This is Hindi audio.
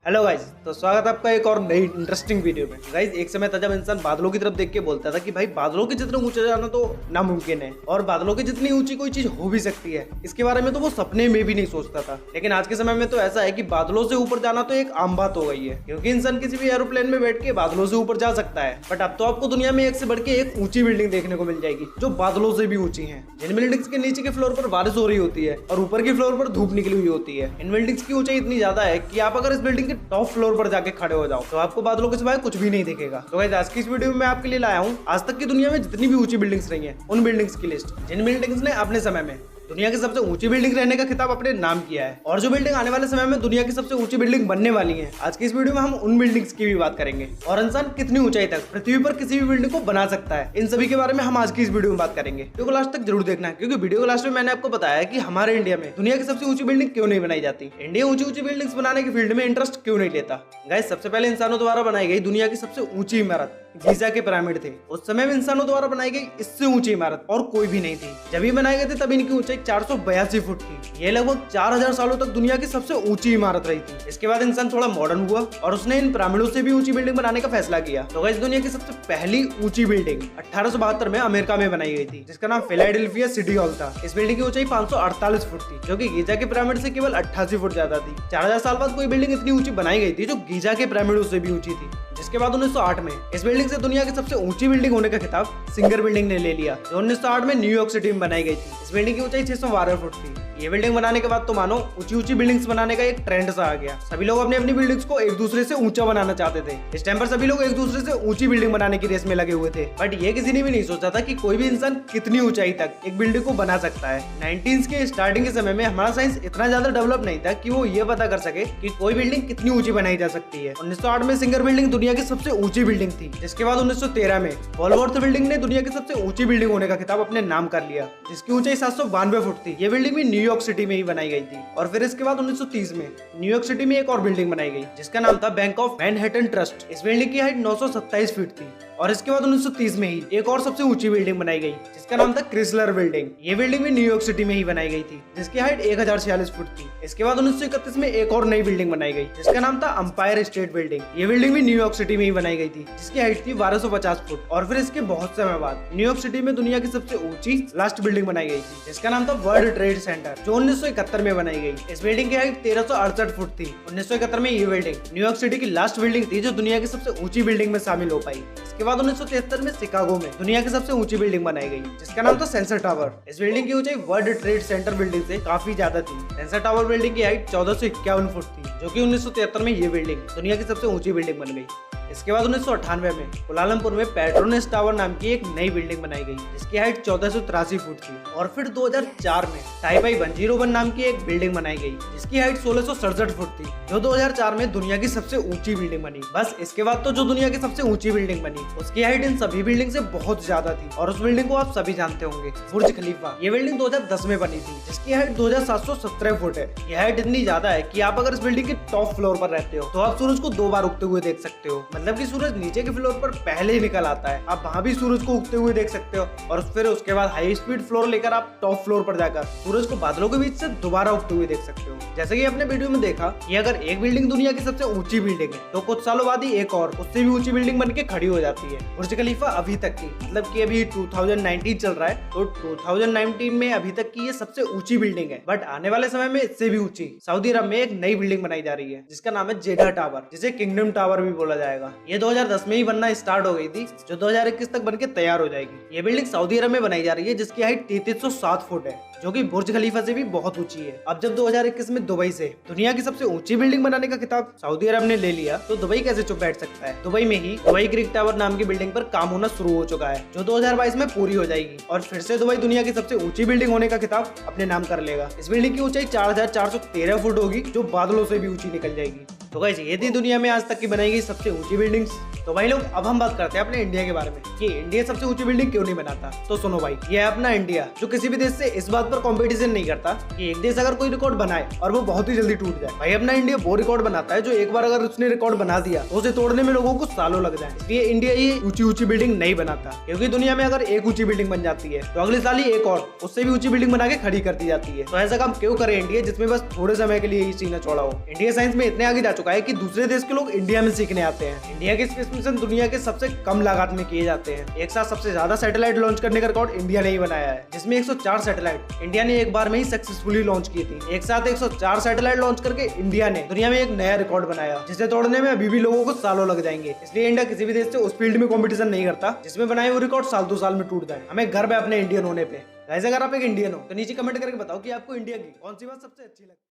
हेलो गाइज, तो स्वागत है आपका एक और नई इंटरेस्टिंग वीडियो में। गाइज, एक समय था जब इंसान बादलों की तरफ देख के बोलता था कि भाई बादलों के जितने ऊंचे जाना तो नामुमकिन है और बादलों की जितनी ऊंची कोई चीज हो भी सकती है, इसके बारे में तो वो सपने में भी नहीं सोचता था। लेकिन आज के समय में तो ऐसा है कि बादलों से ऊपर जाना तो एक आम बात हो गई है, क्योंकि इंसान किसी भी एरोप्लेन में बैठ के बादलों से ऊपर जा सकता है। बट अब तो आपको दुनिया में एक से बढ़ के एक ऊंची बिल्डिंग देखने को मिल जाएगी जो बादलों से भी ऊंची है। जिन बिल्डिंग्स के नीचे के फ्लोर पर बारिश हो रही होती है और ऊपर के फ्लोर पर धूप निकली हुई होती है, इन बिल्डिंग्स की ऊंचाई इतनी ज्यादा है कि आप अगर इस बिल्डिंग के टॉप फ्लोर पर जाके खड़े हो जाओ तो आपको बादलों के सिवाय कुछ भी नहीं दिखेगा। तो गाइस, आज की इस वीडियो में मैं आपके लिए लाया हूँ आज तक की दुनिया में जितनी भी ऊंची बिल्डिंग्स रही हैं उन बिल्डिंग्स की लिस्ट, जिन बिल्डिंग्स ने अपने समय में दुनिया की सबसे ऊंची बिल्डिंग रहने का खिताब अपने नाम किया है और जो बिल्डिंग आने वाले समय में दुनिया की सबसे ऊंची बिल्डिंग बनने वाली है। आज की इस वीडियो में हम उन बिल्डिंग्स की भी बात करेंगे और इंसान कितनी ऊंचाई तक पृथ्वी पर किसी भी बिल्डिंग को बना सकता है, इन सभी के बारे में हम आज की इस वीडियो में बात करेंगे। वीडियो को लास्ट तक जरूर देखना है, क्योंकि वीडियो को लास्ट में मैंने आपको बताया कि हमारे इंडिया में दुनिया की सबसे ऊंची बिल्डिंग क्यों नहीं बनाई जाती, इंडिया ऊंची ऊंची बिल्डिंग्स बनाने की फील्ड में इंटरेस्ट क्यों नहीं लेता। गाइस, सबसे पहले इंसानों द्वारा बनाई गई दुनिया की सबसे ऊंची इमारत गीजा के पिरामिड थे। उस समय में इंसानों द्वारा बनाई गई इससे ऊंची इमारत और कोई भी नहीं थी। जब ये बनाए गए थे तब इनकी ऊंचाई 482 फुट थी। ये लगभग 4000 सालों तक दुनिया की सबसे ऊंची इमारत रही थी। इसके बाद इंसान थोड़ा मॉडर्न हुआ और उसने इन पिरामिडों से भी ऊंची बिल्डिंग बनाने का फैसला किया। तो गाइस, दुनिया की सबसे पहली ऊंची बिल्डिंग 1872 में अमेरिका में बनाई गई थी, जिसका नाम फिलाडेल्फिया सिटी हॉल था। इस बिल्डिंग की ऊंचाई 548 फुट थी, जो कि गीजा के पिरामिड से केवल 88 फुट ज्यादा थी। 4000 साल बाद कोई बिल्डिंग इतनी ऊंची बनाई गई थी जो गीजा के पिरामिडों से भी ऊंची थी। जिसके बाद 1908 में इस बिल्डिंग से दुनिया की सबसे ऊंची बिल्डिंग होने का खिताब सिंगर बिल्डिंग ने ले लिया, जो 1908 में न्यूयॉर्क सिटी में बनाई गई थी। इस बिल्डिंग की ऊंचाई 612 फुट थी। ये बिल्डिंग बनाने के बाद तो मानो ऊंची ऊंची बिल्डिंग्स बनाने का एक ट्रेंड सा आ गया। सभी लोग अपनी अपनी बिल्डिंग्स को एक दूसरे से ऊंचा बनाना चाहते थे। इस टाइम पर सभी लोग एक दूसरे से ऊंची बिल्डिंग बनाने की रेस में लगे हुए थे। बट ये किसी ने भी नहीं सोचा था कि कोई भी इंसान कितनी ऊंचाई तक एक बिल्डिंग को बना सकता है। 19 के स्टार्टिंग के समय में हमारा साइंस इतना ज्यादा डेवलप नहीं था कि वो ये पता कर सके कि कोई बिल्डिंग कितनी ऊंची बनाई जा सकती है। 1908 में सिंगर बिल्डिंग दुनिया की सबसे ऊंची बिल्डिंग थी। जिसके बाद 1913 में वॉलवर्थ बिल्डिंग ने दुनिया की सबसे ऊंची बिल्डिंग होने का खिताब अपने नाम कर लिया, जिसकी ऊंचाई 792 फुट थी। ये बिल्डिंग भी न्यूयॉर्क सिटी में ही बनाई गई थी। और फिर इसके बाद 1930 में न्यूयॉर्क सिटी में एक और बिल्डिंग बनाई गई, जिसका नाम था बैंक ऑफ मैनहट्टन ट्रस्ट। इस बिल्डिंग की हाइट 927 फीट थी। और इसके बाद 1930 में ही एक और सबसे ऊंची बिल्डिंग बनाई गई, जिसका नाम था क्रिसलर बिल्डिंग। ये बिल्डिंग भी न्यूयॉर्क सिटी में ही बनाई गई थी, जिसकी हाइट 1046 फुट थी। इसके बाद 1931 में एक और नई बिल्डिंग बनाई गई, जिसका नाम था अंपायर स्टेट बिल्डिंग। ये बिल्डिंग भी न्यूयॉर्क सिटी में ही बनाई गई थी, जिसकी हाइट थी 1250 फुट। और फिर इसके बहुत समय बाद न्यूयॉर्क सिटी में दुनिया की सबसे ऊंची लास्ट बिल्डिंग बनाई गई थी, जिसका नाम था वर्ल्ड ट्रेड सेंटर, जो 1971 में बनाई गई। इस बिल्डिंग की हाइट 1368 फुट थी। 1971 में ये बिल्डिंग न्यूयॉर्क सिटी की लास्ट बिल्डिंग थी जो दुनिया की सबसे ऊंची बिल्डिंग में शामिल हो पाई। इसके बाद 1973 में शिकागो में दुनिया की सबसे ऊंची बिल्डिंग बनाई गई, जिसका नाम था सेंसर टावर। इस बिल्डिंग की ऊंचाई वर्ल्ड ट्रेड सेंटर बिल्डिंग से काफी ज्यादा थी। सेंसर टावर बिल्डिंग की हाइट 1451 फुट थी, जो कि 1973 में ये बिल्डिंग दुनिया की सबसे ऊंची बिल्डिंग बन गई। इसके बाद 1998 में कुलालमपुर में पेट्रोनेस टावर नाम की एक नई बिल्डिंग बनाई गई, जिसकी हाइट 1483 फुट थी। और फिर 2004 में टाइपाई 101 नाम की एक बिल्डिंग बनाई गई, जिसकी हाइट 1667 फुट थी, जो 2004 में दुनिया की सबसे ऊंची बिल्डिंग बनी। बस इसके बाद तो जो दुनिया की सबसे ऊंची बिल्डिंग बनी उसकी हाइट इन सभी बिल्डिंग से बहुत ज्यादा थी। और उस बिल्डिंग को आप सभी जानते होंगे, बुर्ज खलीफा। ये बिल्डिंग 2010 में बनी थी, जिसकी हाइट 2717 फुट है। यह हाइट इतनी ज्यादा है कि आप अगर इस बिल्डिंग के टॉप फ्लोर पर रहते हो तो आप सूरज को 2 बार उगते हुए देख सकते हो। मतलब कि सूरज नीचे के फ्लोर पर पहले ही निकल आता है, आप वहाँ भी सूरज को उगते हुए देख सकते हो। और फिर उसके बाद हाई स्पीड फ्लोर लेकर आप टॉप फ्लोर पर जाकर सूरज को बादलों के बीच से दोबारा उगते हुए देख सकते हो। जैसे कि अपने वीडियो में देखा कि अगर एक बिल्डिंग दुनिया की सबसे ऊंची बिल्डिंग है तो कुछ सालों बाद ही एक और उससे भी ऊंची बिल्डिंग बनके खड़ी हो जाती है। बुर्ज खलीफा अभी तक की, मतलब कि अभी 2019 चल रहा है, तो 2019 में अभी तक की ये सबसे ऊंची बिल्डिंग है। बट आने वाले समय में इससे भी ऊंची सऊदी अरब में एक नई बिल्डिंग बनाई जा रही है, जिसका नाम है जेडा टावर, जिसे किंगडम टावर भी बोला जाएगा। ये 2010 में ही बनना स्टार्ट हो गई थी, जो 2021 तक बनके तैयार हो जाएगी। ये बिल्डिंग सऊदी अरब में बनाई जा रही है, जिसकी हाइट 3307 फुट है, जो कि बुर्ज खलीफा से भी बहुत ऊंची है। अब जब 2021 में दुबई से दुनिया की सबसे ऊंची बिल्डिंग बनाने का खिताब सऊदी अरब ने ले लिया, तो दुबई कैसे चुप बैठ सकता है। दुबई में ही दुबई ग्रीक टावर नाम की बिल्डिंग पर काम होना शुरू हो चुका है, जो 2022 में पूरी हो जाएगी। और फिर से दुबई दुनिया की सबसे ऊंची बिल्डिंग होने का खिताब अपने नाम कर लेगा। इस बिल्डिंग की ऊंचाई 4413 फुट होगी, जो बादलों से भी ऊंची निकल जाएगी। तो गाइस, ये थी दुनिया में आज तक की बनाई गई सबसे ऊंची बिल्डिंग्स। तो भाई लोग, अब हम बात करते हैं अपने इंडिया के बारे में कि इंडिया सबसे ऊंची बिल्डिंग क्यों नहीं बनाता। तो सुनो भाई, ये है अपना इंडिया, जो किसी भी देश से इस बात पर कंपटीशन नहीं करता कि एक देश अगर कोई रिकॉर्ड बनाए और वो बहुत ही जल्दी टूट जाए। भाई अपना इंडिया वो रिकॉर्ड बनाता है जो एक बार अगर उसने रिकॉर्ड बना दिया तो उसे तोड़ने में लोगों को सालों लग जाए। इसलिए इंडिया ये ऊंची बिल्डिंग नहीं बनाता, क्योंकि दुनिया में अगर एक ऊंची बिल्डिंग बन जाती है तो अगले साल ही एक और उससे भी ऊंची बिल्डिंग बना के खड़ी कर दी जाती है। तो ऐसा काम क्यों करे इंडिया, जिसमें बस थोड़े समय के लिए ही सीना चौड़ा हो। इंडिया साइंस में इतने आगे जा चुका है कि दूसरे देश के लोग इंडिया में सीखने आते हैं। इंडिया के स्पेस मिशन दुनिया के सबसे कम लागत में किए जाते हैं। एक साथ सबसे ज्यादा सैटेलाइट लॉन्च करने का रिकॉर्ड इंडिया ने ही बनाया है, जिसमें 104 सैटेलाइट इंडिया ने एक बार में ही सक्सेसफुली लॉन्च की थी। एक साथ 104 सैटेलाइट लॉन्च करके इंडिया ने दुनिया में एक नया रिकॉर्ड बनाया, जिसे तोड़ने में अभी भी लोगों को सालों लग जाएंगे। इसलिए इंडिया किसी भी देश से उस फील्ड में कॉम्पिटिशन नहीं करता जिसमें बनाए वो रिकॉर्ड साल 2 साल में टूट जाए। हमें गर्व है अपने इंडियन होने पे। गाइस, अगर आप एक इंडियन हो तो नीचे कमेंट करके बताओ कि आपको इंडिया की कौन सी बात सबसे अच्छी लगी।